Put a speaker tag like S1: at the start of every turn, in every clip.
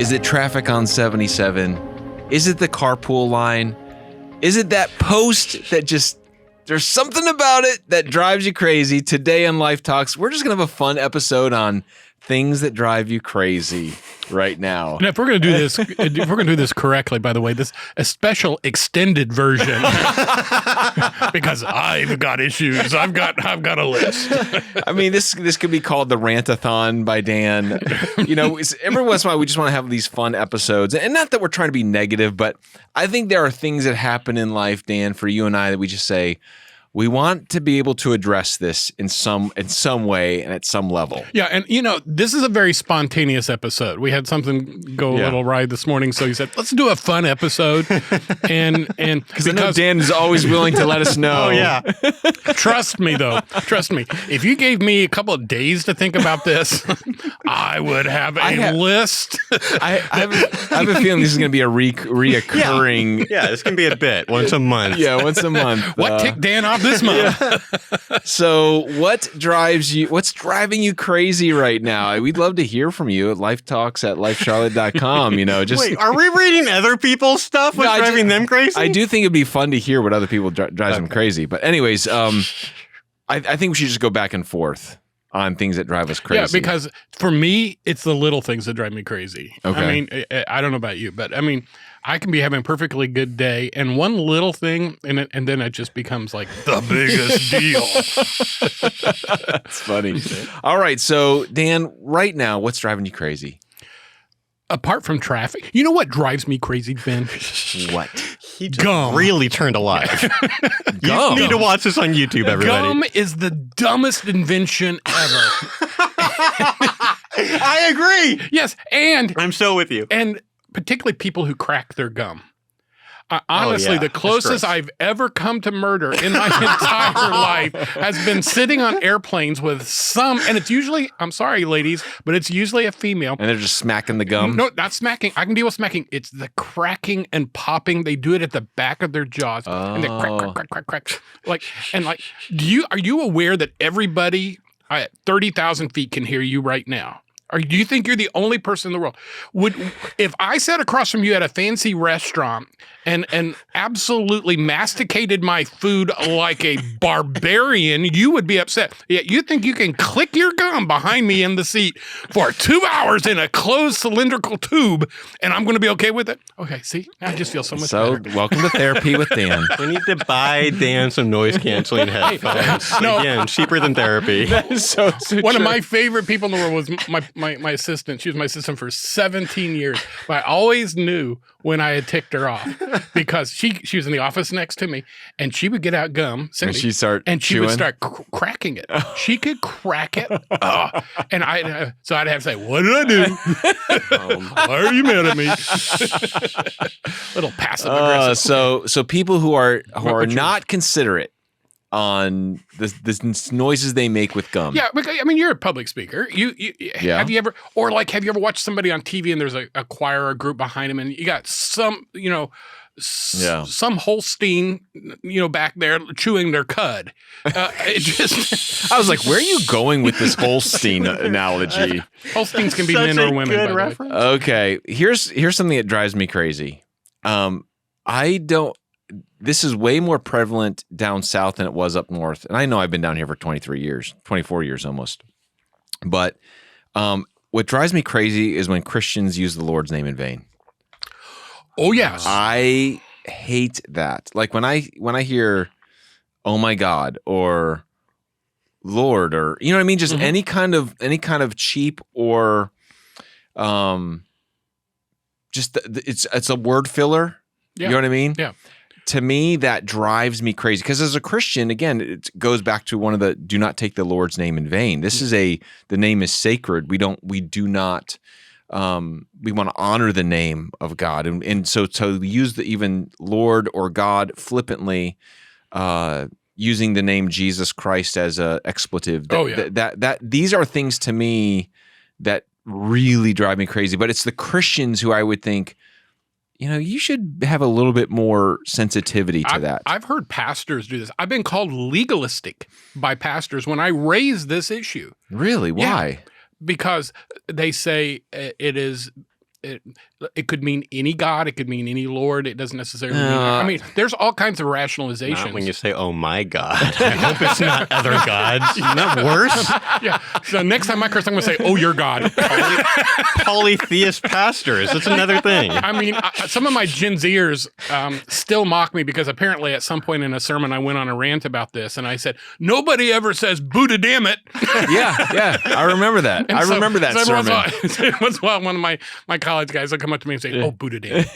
S1: Is it traffic on 77? Is it the carpool line? Is it that post that just, there's something about it that drives you crazy? Today on Life Talks, we're just going to have a fun episode on things that drive you crazy right now.
S2: And if we're going to do this, if we're going to do this correctly, by the way, this a special extended version because I've got issues. I've got a list.
S1: I mean, this could be called the Rantathon by Dan. You know, every once in a while we just want to have these fun episodes, and not that we're trying to be negative, but I think there are things that happen in life, Dan, for you and I that we just say, we want to be able to address this in some way and at some level.
S2: Yeah, and you know, this is a very spontaneous episode. We had something go a little right this morning, so he said, "Let's do a fun episode." And because
S1: I know Dan is always willing to let us know.
S3: Oh yeah,
S2: trust me though. Trust me. If you gave me a couple of days to think about this, I would have a list.
S1: I have a feeling this is going to be a reoccurring.
S3: Yeah, this can be a bit once a month.
S1: Yeah, once a month.
S2: What ticked Dan off this month?
S1: So what's driving you crazy right now? We'd love to hear from you at lifetalks@lifecharlotte.com. You know, just
S3: wait, are we reading other people's stuff? What's driving them crazy?
S1: I do think it'd be fun to hear what other people drives them crazy. But anyways, I think we should just go back and forth on things that drive us crazy.
S2: Yeah, because for me, it's the little things that drive me crazy.
S1: Okay.
S2: I mean, I don't know about you, but I mean, I can be having a perfectly good day, and one little thing, and then it just becomes like the biggest deal.
S1: That's funny. All right, so Dan, right now, what's driving you crazy?
S2: Apart from traffic, you know what drives me crazy, Ben?
S1: What?
S3: He just
S2: Gum.
S3: really turned alive.
S1: Gum.
S3: You need to watch this on YouTube, everybody.
S2: Gum is the dumbest invention ever.
S3: I agree.
S2: Yes, and
S3: I'm so with you.
S2: And particularly people who crack their gum. Honestly,
S3: yeah.
S2: the closest I've ever come to murder in my entire life has been sitting on airplanes with and it's usually, I'm sorry, ladies, but it's usually a female.
S1: And they're just smacking the gum?
S2: No, not smacking. I can deal with smacking. It's the cracking and popping. They do it at the back of their jaws. And they crack. Are you aware that everybody at 30,000 feet can hear you right now? Or do you think you're the only person in the world? If I sat across from you at a fancy restaurant and absolutely masticated my food like a barbarian, you would be upset. Yet you think you can click your gum behind me in the seat for 2 hours in a closed cylindrical tube, and I'm going to be okay with it? Okay, see? I just feel so much better.
S1: Welcome to Therapy with Dan.
S3: We need to buy Dan some noise-canceling headphones.
S2: No.
S3: Again, cheaper than therapy.
S1: So
S2: One of my favorite people in the world was my assistant. She was my assistant for 17 years. But I always knew when I had ticked her off because she was in the office next to me, and she would get out gum,
S1: and she
S2: would start cracking it. She could crack it. And so I'd have to say, "What did I do? Why are you mad at me?" Little passive aggressive.
S1: So people who are not considerate on the noises they make with gum.
S2: Yeah, because, I mean, you're a public speaker. Have you ever watched somebody on TV and there's a choir or a group behind them, and you got some Holstein, back there chewing their cud. I
S1: was like, where are you going with this Holstein analogy?
S2: Holsteins can be men or women.
S3: Good
S2: by
S3: reference.
S2: the way.
S1: Okay, here's something that drives me crazy. This is way more prevalent down south than it was up north. And I know I've been down here for 24 years almost. But what drives me crazy is when Christians use the Lord's name in vain.
S2: Oh, yes.
S1: I hate that. Like when I hear, "Oh my God," or "Lord," or you know what I mean? Just any kind of cheap or just it's a word filler.
S2: Yeah.
S1: You know what I mean?
S2: Yeah.
S1: To me, that drives me crazy because as a Christian, again, it goes back to one of the do not take the Lord's name in vain. This is the name is sacred. We want to honor the name of God. And so to use the even Lord or God flippantly, using the name Jesus Christ as a expletive. These are things to me that really drive me crazy. But it's the Christians who I would think, you should have a little bit more sensitivity to that.
S2: I've heard pastors do this. I've been called legalistic by pastors when I raise this issue.
S1: Really? Why?
S2: Yeah, because they say it is it could mean any God. It could mean any Lord. It doesn't necessarily mean. I mean, there's all kinds of rationalizations.
S3: Not when you say, "Oh my God," I hope it's not other gods. Isn't that worse?
S2: Yeah. So next time I curse, I'm going to say, "Oh, your God."
S3: Polytheist pastors. That's another thing.
S2: I mean, some of my Gen Zers still mock me because apparently at some point in a sermon I went on a rant about this, and I said, "Nobody ever says Buddha, damn it."
S1: Yeah. I remember that. I remember that sermon.
S2: Once in a while, one of my college guys will come up to me and say, "Oh, Buddha, damn it."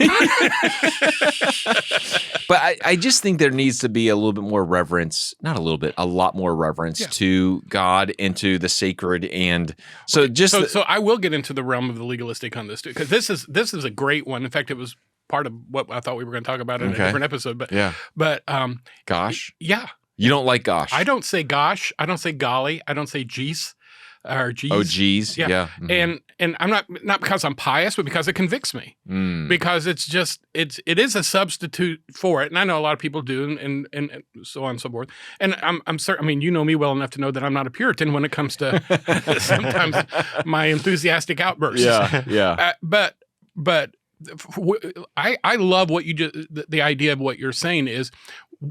S1: But I just think there needs to be a little bit more reverence, not a little bit, a lot more reverence to God and to the sacred. And so
S2: So I will get into the realm of the legalistic on this too, because this is a great one. In fact, it was part of what I thought we were going to talk about in a different episode. But
S1: gosh.
S2: Yeah.
S1: You don't like gosh.
S2: I don't say gosh. I don't say golly. I don't say geez. Or geez.
S1: Oh, geez. Yeah.
S2: Mm-hmm. And I'm not because I'm pious, but because it convicts me. Because it is a substitute for it. And I know a lot of people do and so on and so forth. And I'm certain, I mean, you know me well enough to know that I'm not a Puritan when it comes to sometimes my enthusiastic outbursts.
S1: Yeah.
S2: But I love what you just, the idea of what you're saying is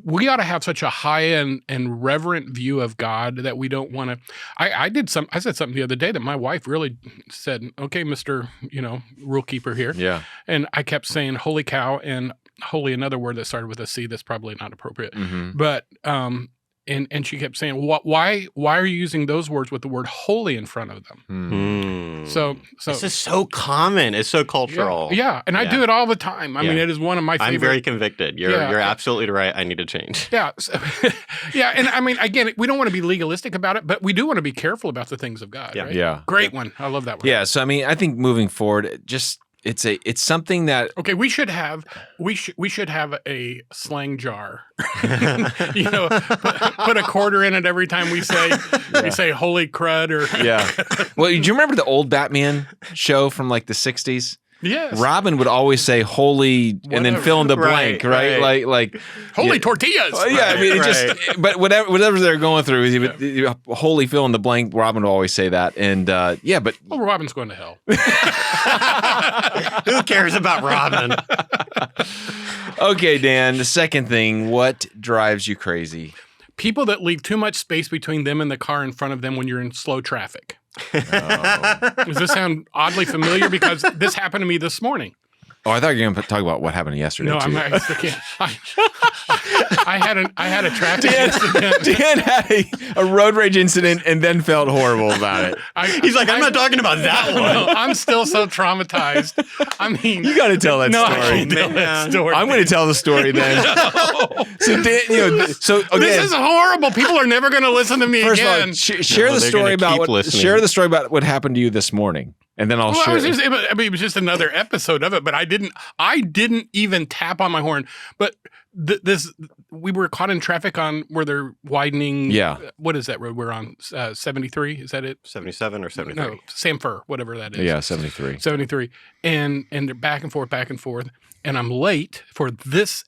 S2: we ought to have such a high and reverent view of God that we don't want to. I said something the other day that my wife really said, "Okay, Mr. Rule keeper here."
S1: Yeah.
S2: And I kept saying "holy cow" and "holy," another word that started with a C that's probably not appropriate.
S1: Mm-hmm.
S2: But and she kept saying, why are you using those words with the word holy in front of them? So
S3: this is so common. It's so cultural.
S2: Yeah. And I do it all the time. I mean, it is one of my favorite.
S3: I'm very convicted. You're absolutely right. I need to change.
S2: Yeah. Yeah. And I mean, again, we don't want to be legalistic about it, but we do want to be careful about the things of God.
S3: Yeah.
S2: Right?
S1: Yeah.
S2: Great one. I love that one.
S1: Yeah. So, I mean, I think moving forward, it's something that
S2: we should have a slang jar. Put a quarter in it every time we say holy crud or
S1: Well, do you remember the old Batman show from like the 60s?
S2: Yes.
S1: Robin would always say holy and then fill in the blank, right? Like
S2: holy tortillas.
S1: I mean, it just, but whatever they're going through, he would holy fill in the blank. Robin would always say that. And but.
S2: Well, Robin's going to hell.
S3: Who cares about Robin?
S1: Okay, Dan, the second thing, what drives you crazy?
S2: People that leave too much space between them and the car in front of them when you're in slow traffic. Does this sound oddly familiar? Because this happened to me this morning.
S1: Oh, I thought you were going to talk about what happened yesterday.
S2: No,
S1: too.
S2: I had a traffic incident.
S1: Dan had a road rage incident and then felt horrible about it.
S3: He's like, I'm not talking about that one.
S2: No, I'm still so traumatized. I mean,
S1: you got to tell that story.
S2: I can't tell that story.
S1: I'm going to tell the story then. So Dan, again,
S2: this is horrible. People are never going to listen to me
S1: first
S2: again.
S1: Of all, share the story about what happened to you this morning. And then I'll share.
S2: It was just another episode of it, but I didn't even tap on my horn. But we were caught in traffic on where they're widening.
S1: Yeah.
S2: What is that road we're on? 73? Is that it?
S3: 77 or 73?
S2: No, Sanfur, whatever that is.
S1: Yeah, 73.
S2: 73. And they're back and forth. And I'm late for this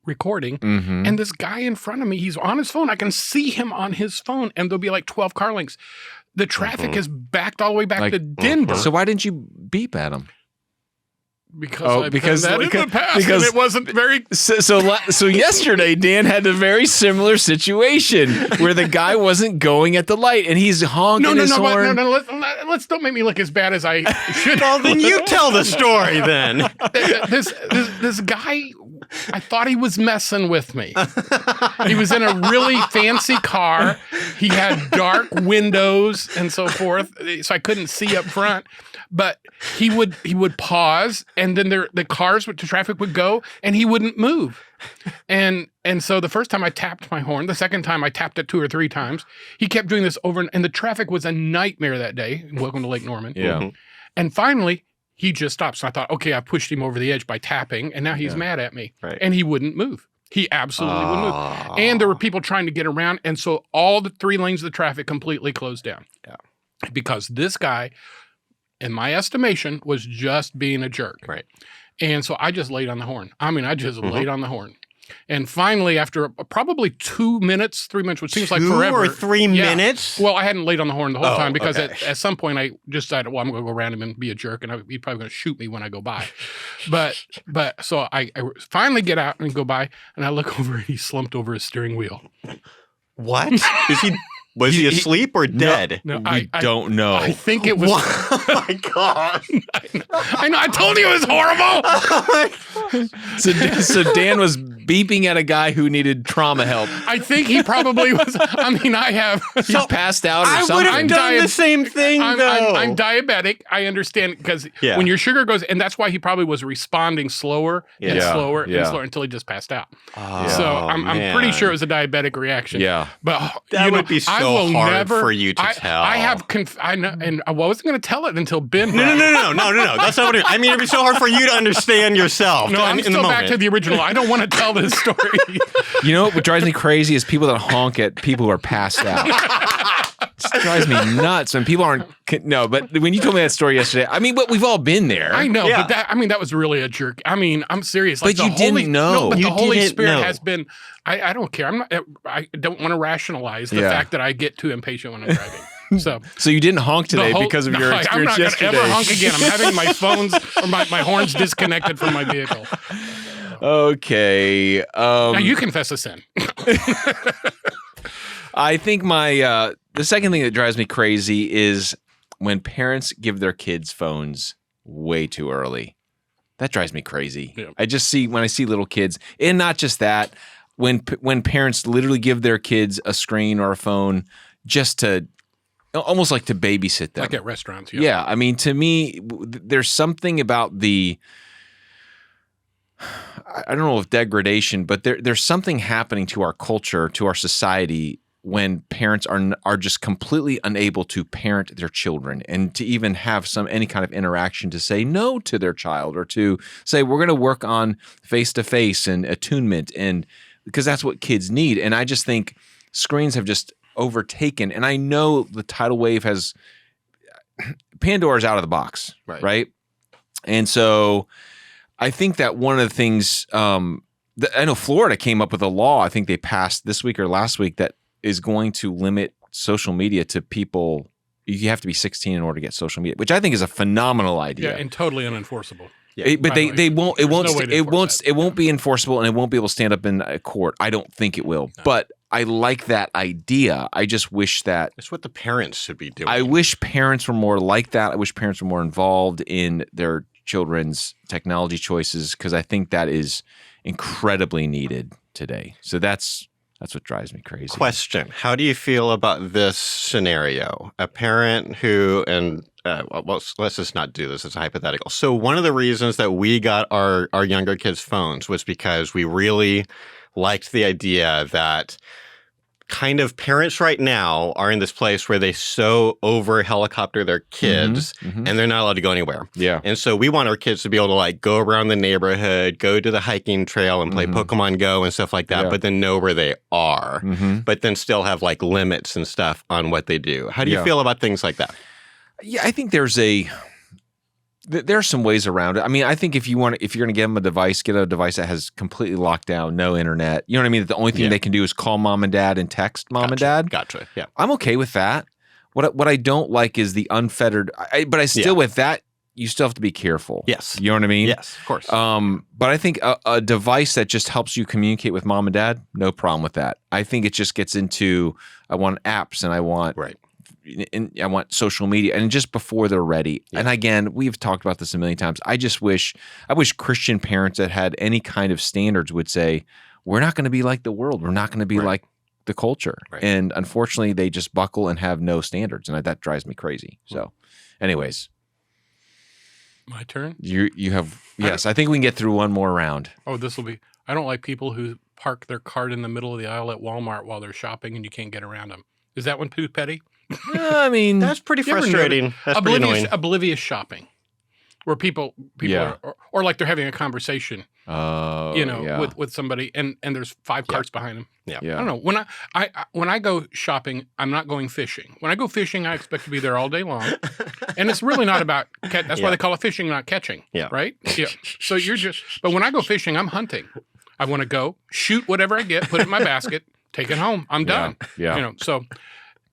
S2: recording.
S1: Mm-hmm.
S2: And this guy in front of me, he's on his phone. I can see him on his phone. And there'll be like 12 car lengths. The traffic is backed all the way back to Denver.
S1: So why didn't you beep at him?
S2: Because in the past, and it wasn't very.
S1: So yesterday, Dan had a very similar situation where the guy wasn't going at the light, and he's honking his horn.
S2: No. Let's don't make me look as bad as I should.
S3: Well, then you tell the story. Then
S2: this guy, I thought he was messing with me. He was in a really fancy car. He had dark windows and so forth, so I couldn't see up front. But he would pause, and then the cars with the traffic would go, and he wouldn't move. And so the first time I tapped my horn, the second time I tapped it 2 or 3 times. He kept doing this over, and the traffic was a nightmare that day. Welcome to Lake Norman.
S1: Yeah.
S2: Mm-hmm. And finally, he just stopped. So I thought, okay, I pushed him over the edge by tapping, and now he's mad at me.
S3: Right.
S2: And he wouldn't move. He absolutely wouldn't move. And there were people trying to get around, and so all the 3 lanes of the traffic completely closed down.
S3: Yeah.
S2: Because this guy, in my estimation, was just being a jerk.
S3: Right.
S2: And so I just laid on the horn. I mean, I just laid on the horn. And finally, after probably 2 minutes, 3 minutes, which seems like
S3: 2
S2: forever.
S3: or 3 minutes?
S2: Well, I hadn't laid on the horn the whole time because
S3: okay.
S2: at some point I just decided, well, I'm going to go around him and be a jerk, and he's probably going to shoot me when I go by. But so I finally get out and go by, and I look over, and he's slumped over his steering wheel.
S3: What? Was he asleep or dead?
S2: No,
S1: we don't know.
S2: I think it was.
S3: Oh my God.
S2: I know. I told you it was horrible.
S1: So Dan was beeping at a guy who needed trauma help.
S2: I think he probably was. I mean, I have.
S1: He's passed out or
S3: I
S1: something.
S3: would have done the same thing, though.
S2: I'm diabetic. I understand because when your sugar goes, and that's why he probably was responding slower and slower and slower until he just passed out.
S3: Oh,
S2: so I'm pretty sure it was a diabetic reaction.
S1: Yeah,
S2: but
S3: that would be so hard for you to tell.
S2: I have. I know, and I wasn't going to tell it until Ben.
S3: No. That's not what I mean. It'd be so hard for you to understand yourself.
S2: No, I'm still back to the original. I don't want to tell this story.
S1: You know what drives me crazy is people that honk at people who are passed out. It drives me nuts when people aren't. No, but when you told me that story yesterday, I mean, but we've all been there.
S2: I know, but that was really a jerk. I mean, I'm serious. Like,
S1: but you didn't know.
S2: No, but
S3: you
S2: the Holy
S3: didn't
S2: Spirit
S3: know.
S2: has been. I don't care. I don't want to rationalize the fact that I get too impatient when I'm driving. So
S1: you didn't honk today because of your experience yesterday.
S2: I'm not going to ever honk again. I'm having my phones or my horns disconnected from my vehicle.
S1: Okay.
S2: Now you confess a sin.
S1: I think the second thing that drives me crazy is when parents give their kids phones way too early. That drives me crazy. Yeah. When I see little kids, and not just that, when parents literally give their kids a screen or a phone just to almost like to babysit them.
S2: Like at restaurants.
S1: Yeah. I mean, to me, there's something about I don't know if degradation, but there's something happening to our culture, to our society, when parents are just completely unable to parent their children and to even have any kind of interaction to say no to their child or to say, we're going to work on face-to-face and attunement, and because that's what kids need. And I just think screens have just overtaken. And I know the tidal wave Pandora's out of the box, right? And so I think that one of the things, I know Florida came up with a law, I think they passed this week or last week, that is going to limit social media to people. You have to be 16 in order to get social media, which I think is a phenomenal idea.
S2: Yeah, and totally unenforceable.
S1: Yeah. But they won't. It won't be enforceable, and it won't be able to stand up in a court. I don't think it will. No. But I like that idea. I just wish that
S3: it's what the parents should be doing.
S1: I wish parents were more like that. I wish parents were more involved in their children's technology choices, because I think that is incredibly needed today. So that's what drives me crazy.
S3: Question: how do you feel about this scenario? A parent who, and let's just not do this. It's a hypothetical. So one of the reasons that we got our younger kids' phones was because we really liked the idea that kind of parents right now are in this place where they so over helicopter their kids and they're not allowed to go anywhere.
S1: Yeah.
S3: And so we want our kids to be able to like go around the neighborhood, go to the hiking trail and play Pokemon Go and stuff like that, but then know where they are, but then still have like limits and stuff on what they do. How do you feel about things like that?
S1: Yeah, I think there are some ways around it. I mean, I think if you're going to give them a device, get a device that has completely locked down, no internet. You know what I mean? The only thing they can do is call mom and dad and text mom and dad.
S3: Gotcha. Yeah.
S1: I'm okay with that. What I don't like is the unfettered. But I still with that, you still have to be careful.
S3: Yes.
S1: You know what I mean?
S3: Yes, of course.
S1: But I think a device that just helps you communicate with mom and dad, no problem with that. I think it just gets into, I want apps and I want I want social media, and just before they're ready. Yeah. And again, we've talked about this a million times. I wish Christian parents that had any kind of standards would say, we're not going to be like the world. We're not going to be like the culture. Right. And unfortunately, they just buckle and have no standards. And that drives me crazy. So anyways.
S2: My turn?
S1: You have, yes. I think we can get through one more round.
S2: Oh, this will be, I don't like people who park their cart in the middle of the aisle at Walmart while they're shopping and you can't get around them. Is that one too petty?
S1: I mean,
S3: that's pretty frustrating. That's pretty annoying.
S2: Oblivious shopping, where people are, or like they're having a conversation, with somebody, and there's 5 carts behind them. Yeah. I don't know. When I go shopping, I'm not going fishing. When I go fishing, I expect to be there all day long, and it's really not about. That's why they call it fishing, not catching. Yeah. Right. Yeah. So but when I go fishing, I'm hunting. I want to go shoot whatever I get, put it in my basket, take it home. I'm done.
S1: Yeah.
S2: So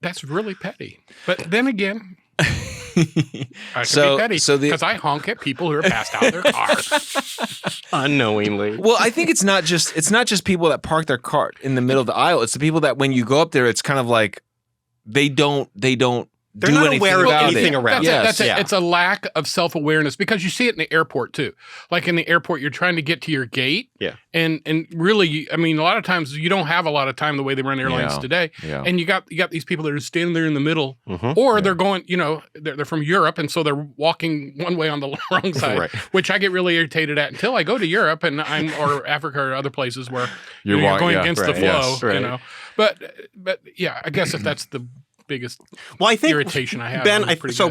S2: that's really petty. But then again, I can be petty because I honk at people who are passed out in their cars
S3: unknowingly.
S1: Well, I think it's not just people that park their car in the middle of the aisle. It's the people that when you go up there, it's kind of like they're not
S3: aware of anything around.
S2: It's a lack of self-awareness because you see it in the airport too. Like in the airport, you're trying to get to your gate.
S3: Yeah.
S2: And really, I mean, a lot of times you don't have a lot of time the way they run airlines today.
S1: Yeah.
S2: And you got these people that are standing there in the middle, or they're going, they're from Europe, and so they're walking one way on the wrong side, which I get really irritated at until I go to Europe or Africa or other places where you're going against the flow. But yeah, I guess if that's the biggest irritation I have.
S3: Ben,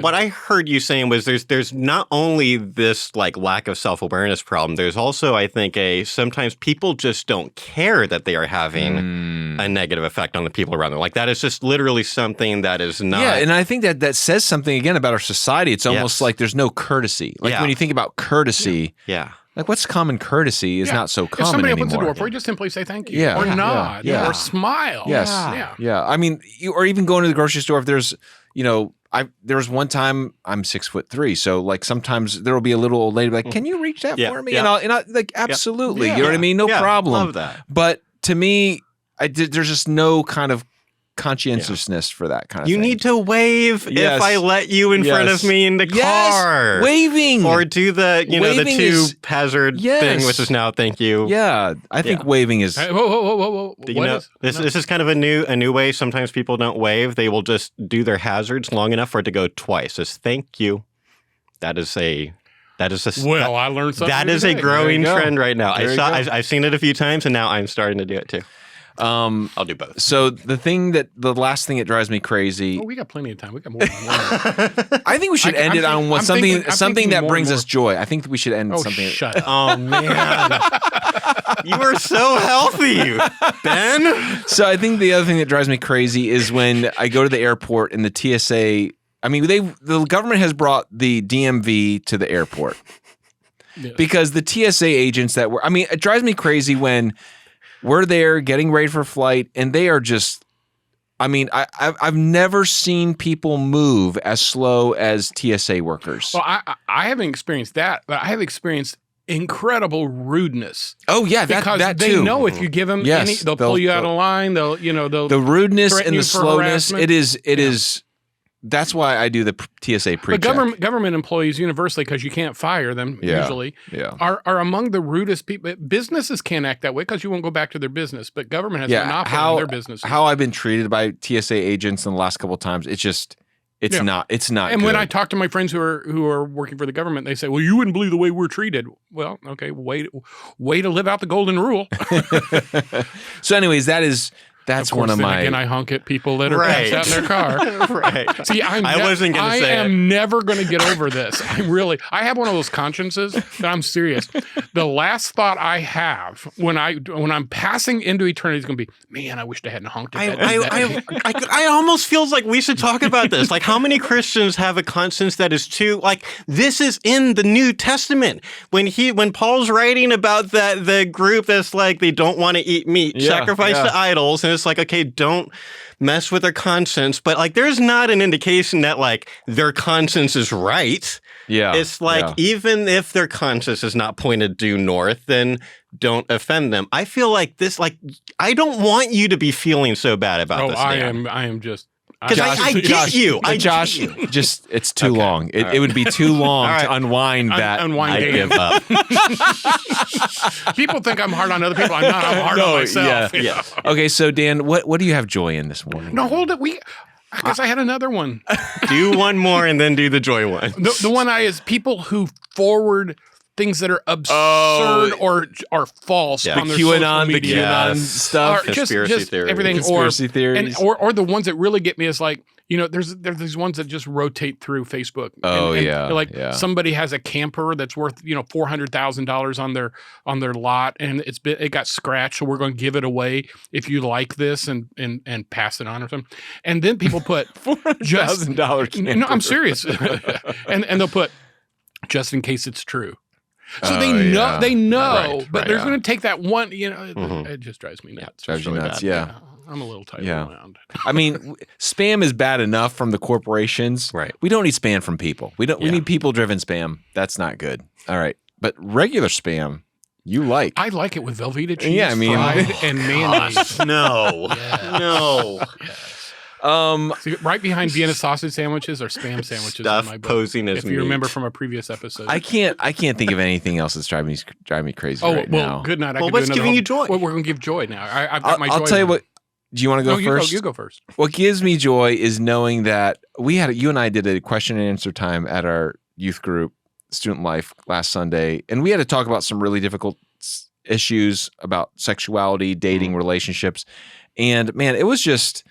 S3: what I heard you saying was there's not only this like lack of self-awareness problem, there's also, I think, sometimes people just don't care that they are having a negative effect on the people around them. Like that is just literally something that is not.
S1: Yeah, and I think that says something again about our society. It's almost like there's no courtesy. Like when you think about courtesy.
S3: Yeah.
S1: Like what's common courtesy is not so common
S2: anymore. If somebody opens the door for you, just simply say thank you, or nod, or smile.
S1: Yes, yeah. I mean, or even going to the grocery store. If there's, there was one time I'm 6'3", so like sometimes there will be a little old lady like, "Can you reach that for me?" And I like absolutely, you know what I mean? No problem.
S3: Love that.
S1: But to me, there's just no kind of conscientiousness for that kind of thing.
S3: You need to wave if I let you in front of me in the car.
S1: Waving.
S3: Or do the, the tube hazard thing, which is now thank you.
S1: Yeah, I think waving is...
S2: Whoa.
S3: This is kind of a new way. Sometimes people don't wave. They will just do their hazards long enough for it to go twice. Just thank you. That is I
S2: learned something.
S3: That is a growing trend right now. I've seen it a few times, and now I'm starting to do it too. I'll do both.
S1: So the last thing that drives me crazy.
S2: Oh, we got plenty of time. We got more than one.
S1: I think we should end it on something that brings us joy. I think that we should end something.
S2: Shut up.
S3: Oh man, you are so healthy, Ben.
S1: So I think the other thing that drives me crazy is when I go to the airport and the TSA. I mean, the government has brought the DMV to the airport because the TSA agents it drives me crazy when we're there getting ready for flight, and they are just, I've never seen people move as slow as TSA workers.
S2: Well, I haven't experienced that, but I have experienced incredible rudeness.
S1: Oh yeah,
S2: because
S1: that
S2: they
S1: too.
S2: know if you give them any, they'll pull you out of line. They'll
S1: the rudeness and the slowness.
S2: Harassment.
S1: It is. That's why I do the TSA pre-check.
S2: But government employees universally, because you can't fire them usually, are among the rudest people. Businesses can't act that way because you won't go back to their business. But government has a monopoly on their business.
S1: How I've been treated by TSA agents in the last couple of times, it's not. And
S2: when I talk to my friends who are working for the government, they say, "Well, you wouldn't believe the way we're treated." Well, okay, way to live out the golden rule.
S1: So, anyways, that's one of my.
S2: Again, I honk at people that are passed out in their car.
S3: Right.
S2: See, I am never going to get over this. I have one of those consciences that I'm serious. The last thought I have when I'm passing into eternity is going to be, man, I wished I hadn't honked at that.
S3: I almost feels like we should talk about this. Like, how many Christians have a conscience that is too, like, this is in the New Testament. When Paul's writing about the group that's like, they don't want to eat meat, sacrifice to idols, and it's like, okay, don't mess with their conscience, but like there's not an indication that like their conscience is right.
S1: Yeah.
S3: It's like even if their conscience is not pointed due north, then don't offend them. I feel like this, like I don't want you to be feeling so bad about this.
S2: I am just
S3: because I get you.
S1: Josh, just it's too long. It would be too long to unwind that.
S3: I give up.
S2: People think I'm hard on other people. I'm not. I'm hard on myself.
S3: Yeah.
S1: Okay, so Dan, what do you have joy in this morning?
S2: No, hold it. Because I had another one.
S3: Do one more and then do the joy one.
S2: The one is people who forward things that are absurd or are false on their social media.
S1: The QAnon stuff,
S2: conspiracy theories. Everything,
S1: conspiracy theories,
S2: or the ones that really get me is like, there's these ones that just rotate through Facebook. Somebody has a camper that's worth $400,000 on their lot, and it got scratched, so we're going to give it away if you like this and pass it on or something. And then people put
S1: $400,000.
S2: No, I'm serious, and they'll put just in case it's true. So they know,
S3: Right,
S2: but they're going to take that one, it just drives me nuts.
S1: Drives you
S3: really
S1: nuts,
S3: bad.
S1: yeah.
S2: I'm a little tired around.
S1: I mean, spam is bad enough from the corporations.
S3: Right.
S1: We don't need spam from people. We need people-driven spam. That's not good. All right. But regular spam, you like.
S2: I like it with Velveeta cheese,
S1: Yeah, I mean,
S2: fried, and mayonnaise.
S3: No.
S2: Yes.
S3: No.
S2: See, right behind Vienna sausage sandwiches are spam sandwiches
S3: Stuff
S2: in my book.
S3: posing as
S2: If you
S3: meat.
S2: remember from a previous episode.
S1: I can't think of anything else that's driving me crazy right now.
S2: Good night.
S3: Well, what's giving you joy?
S2: Well, we're going to give joy now. I've got my joy.
S1: I'll tell you what. Do you want to go first?
S2: You go first.
S1: What gives me joy is knowing that you and I did a question and answer time at our youth group, Student Life, last Sunday, and we had to talk about some really difficult issues about sexuality, dating, relationships, and man, it was just.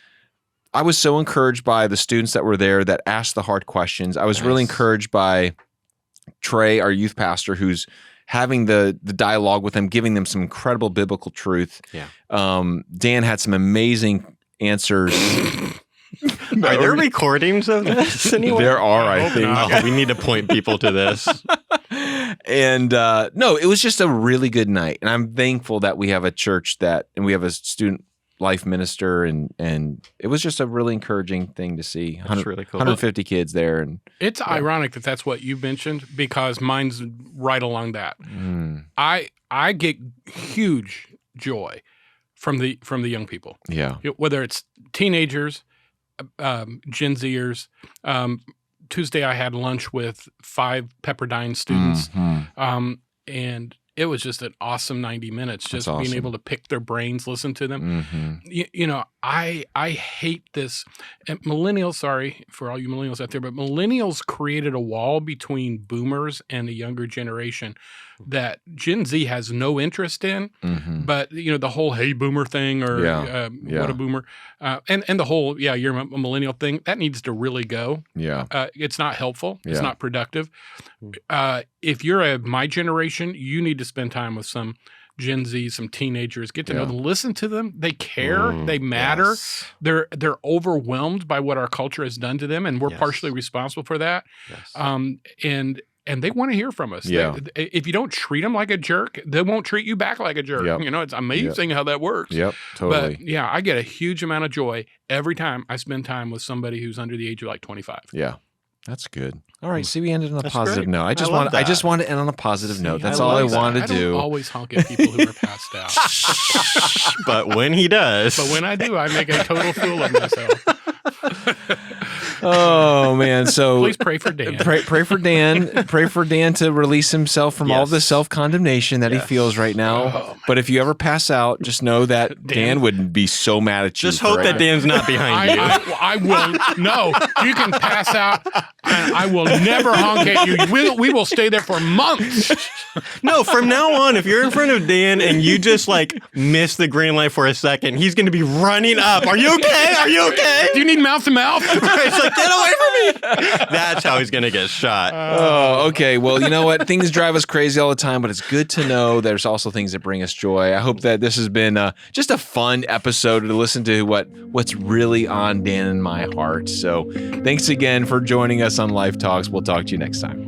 S1: I was so encouraged by the students that were there that asked the hard questions. I was really encouraged by Trey, our youth pastor, who's having the dialogue with them, giving them some incredible biblical truth.
S3: Yeah.
S1: Dan had some amazing answers.
S3: Are there recordings of this anyway?
S1: There are, I think.
S3: Oh, we need to point people to this.
S1: And no, it was just a really good night. And I'm thankful that we have a church and we have a student life minister, and it was just a really encouraging thing to see.
S3: That's really cool.
S1: 150 kids there, and
S2: it's ironic that that's what you mentioned because mine's right along that. I get huge joy from the young people.
S1: Yeah,
S2: whether it's teenagers, Gen Zers. Tuesday I had lunch with 5 Pepperdine students, and it was just an awesome 90 minutes, just being able to pick their brains, listen to them. I hate this. And millennials, sorry for all you millennials out there, but millennials created a wall between boomers and the younger generation that Gen Z has no interest in. But, the whole hey boomer thing or what a boomer. And the whole, you're a millennial thing, that needs to really go.
S1: Yeah.
S2: It's not helpful. It's not productive. If you're my generation, you need to spend time with some Gen Z, some teenagers, get to know them, listen to them. They care. They matter. Yes. They're overwhelmed by what our culture has done to them, and we're partially responsible for that. Yes. And they want to hear from us.
S1: Yeah.
S2: If you don't treat them like a jerk, they won't treat you back like a jerk.
S1: Yep.
S2: It's amazing how that works.
S1: Yep, totally.
S2: But I get a huge amount of joy every time I spend time with somebody who's under the age of like 25.
S1: Yeah. That's good. All right. See, we ended on a positive
S3: great.
S1: note. I just want to end on a positive note. That's all I wanted to do.
S2: I don't always honk at people who are passed out.
S3: But when he does.
S2: But when I do, I make a total fool of myself.
S1: Oh man! So
S2: please pray for Dan.
S1: Pray for Dan. Pray for Dan to release himself from all the self-condemnation that he feels right now. But if you ever pass out, just know that Dan would be so mad at you.
S3: Just hope that Dan's not behind you.
S2: I will. No, you can pass out, and I will never honk at you. We will stay there for months.
S3: No, from now on, if you're in front of Dan and you just miss the green light for a second, he's going to be running up. Are you okay? Are you okay?
S2: Do you need mouth to mouth?
S3: It's like, get away from me. That's how he's going to get shot.
S1: Oh, okay. Well, you know what? Things drive us crazy all the time, but it's good to know there's also things that bring us joy. I hope that this has been just a fun episode to listen to what's really on Dan and my heart. So thanks again for joining us on Life Talks. We'll talk to you next time.